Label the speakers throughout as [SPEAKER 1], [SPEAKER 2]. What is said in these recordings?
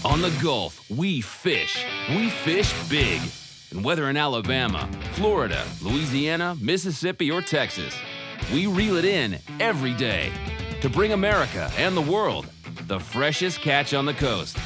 [SPEAKER 1] On the Gulf, we fish. We fish big. And whether in Alabama, Florida, Louisiana, Mississippi, or Texas, we reel it in every day to bring America and the world the freshest catch on the coast.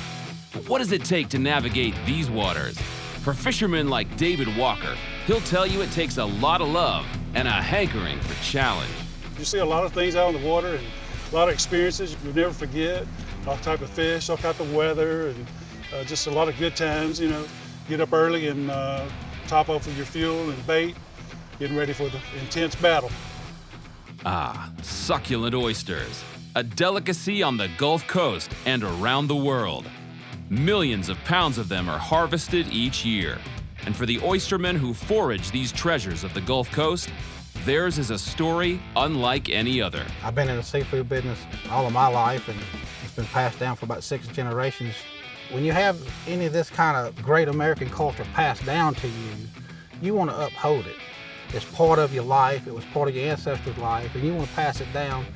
[SPEAKER 1] But what does it take to navigate these waters? For fishermen like David Walker, he'll tell you it takes a lot of love and a hankering for challenge.
[SPEAKER 2] You see a lot of things out in the water and a lot of experiences you'll never forget. All type of fish, all type of weather, and just a lot of good times, you know. Get up early and top off with your fuel and bait, getting ready for the intense battle.
[SPEAKER 1] Ah, succulent oysters, a delicacy on the Gulf Coast and around the world. Millions of pounds of them are harvested each year. And for the oystermen who forage these treasures of the Gulf Coast, theirs is a story unlike any other.
[SPEAKER 3] I've been in the seafood business all of my life, and it's been passed down for about 6 generations. When you have any of this kind of great American culture passed down to you, you want to uphold it. It's part of your life, it was part of your ancestors' life, and you want to pass it down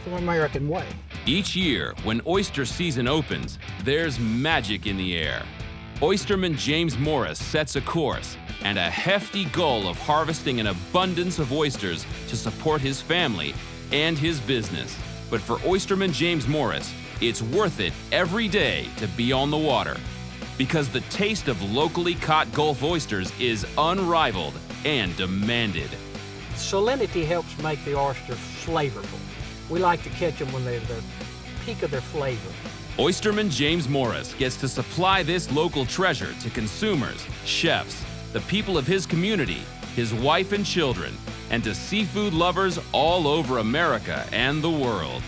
[SPEAKER 3] the American way.
[SPEAKER 1] Each year, when oyster season opens, there's magic in the air. Oysterman James Morris sets a course and a hefty goal of harvesting an abundance of oysters to support his family and his business. But for Oysterman James Morris, it's worth it every day to be on the water, because the taste of locally caught Gulf oysters is unrivaled and demanded.
[SPEAKER 4] Salinity helps make the oyster flavorful. We like to catch them when they're at the peak of their flavor.
[SPEAKER 1] Oysterman James Morris gets to supply this local treasure to consumers, chefs, the people of his community, his wife and children, and to seafood lovers all over America and the world.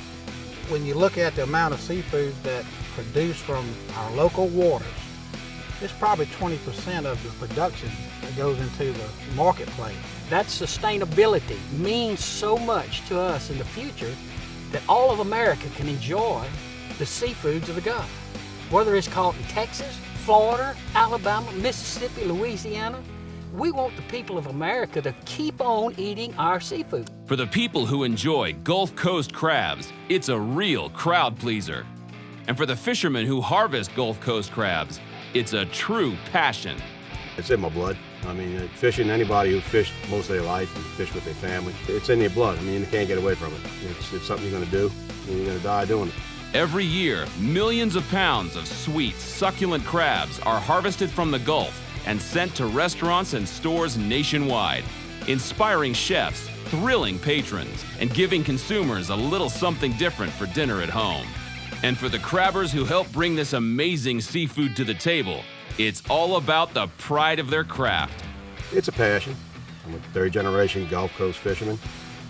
[SPEAKER 3] When you look at the amount of seafood that produced from our local waters, it's probably 20% of the production that goes into the marketplace.
[SPEAKER 4] That sustainability means so much to us in the future that all of America can enjoy the seafoods of the Gulf. Whether it's caught in Texas, Florida, Alabama, Mississippi, Louisiana, we want the people of America to keep on eating our seafood.
[SPEAKER 1] For the people who enjoy Gulf Coast crabs, it's a real crowd pleaser. And for the fishermen who harvest Gulf Coast crabs, it's a true passion.
[SPEAKER 5] It's in my blood. I mean, fishing, anybody who fished most of their life and fish with their family, it's in their blood. I mean, you can't get away from it. It's something you're going to do, and you're going to die doing it.
[SPEAKER 1] Every year, millions of pounds of sweet, succulent crabs are harvested from the Gulf and sent to restaurants and stores nationwide, inspiring chefs, thrilling patrons, and giving consumers a little something different for dinner at home. And for the crabbers who help bring this amazing seafood to the table, it's all about the pride of their craft.
[SPEAKER 5] It's a passion. I'm a third generation Gulf Coast fisherman.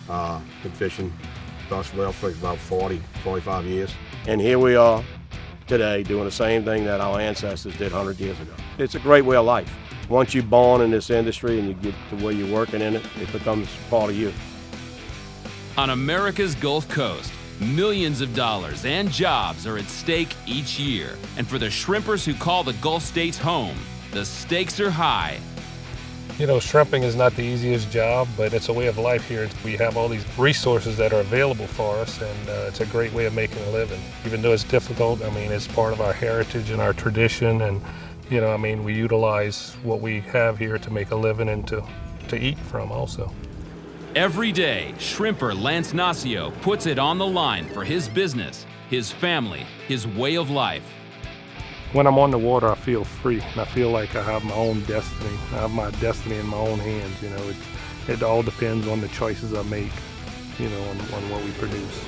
[SPEAKER 5] Been fishing thus well for about 45 years. And here we are today doing the same thing that our ancestors did 100 years ago. It's a great way of life. Once you're born in this industry and you get to where you're working in it, it becomes part of you.
[SPEAKER 1] On America's Gulf Coast, millions of dollars and jobs are at stake each year. And for the shrimpers who call the Gulf states home, the stakes are high.
[SPEAKER 6] You know, shrimping is not the easiest job, but it's a way of life here. We have all these resources that are available for us, and it's a great way of making a living. Even though it's difficult, I mean, it's part of our heritage and our tradition, and, you know, I mean, we utilize what we have here to make a living and to eat from also.
[SPEAKER 1] Every day, shrimper Lance Nacio puts it on the line for his business, his family, his way of life.
[SPEAKER 6] When I'm on the water, I feel free, and I feel like I have my own destiny. I have my destiny in my own hands. You know, it all depends on the choices I make, you know, on what we produce.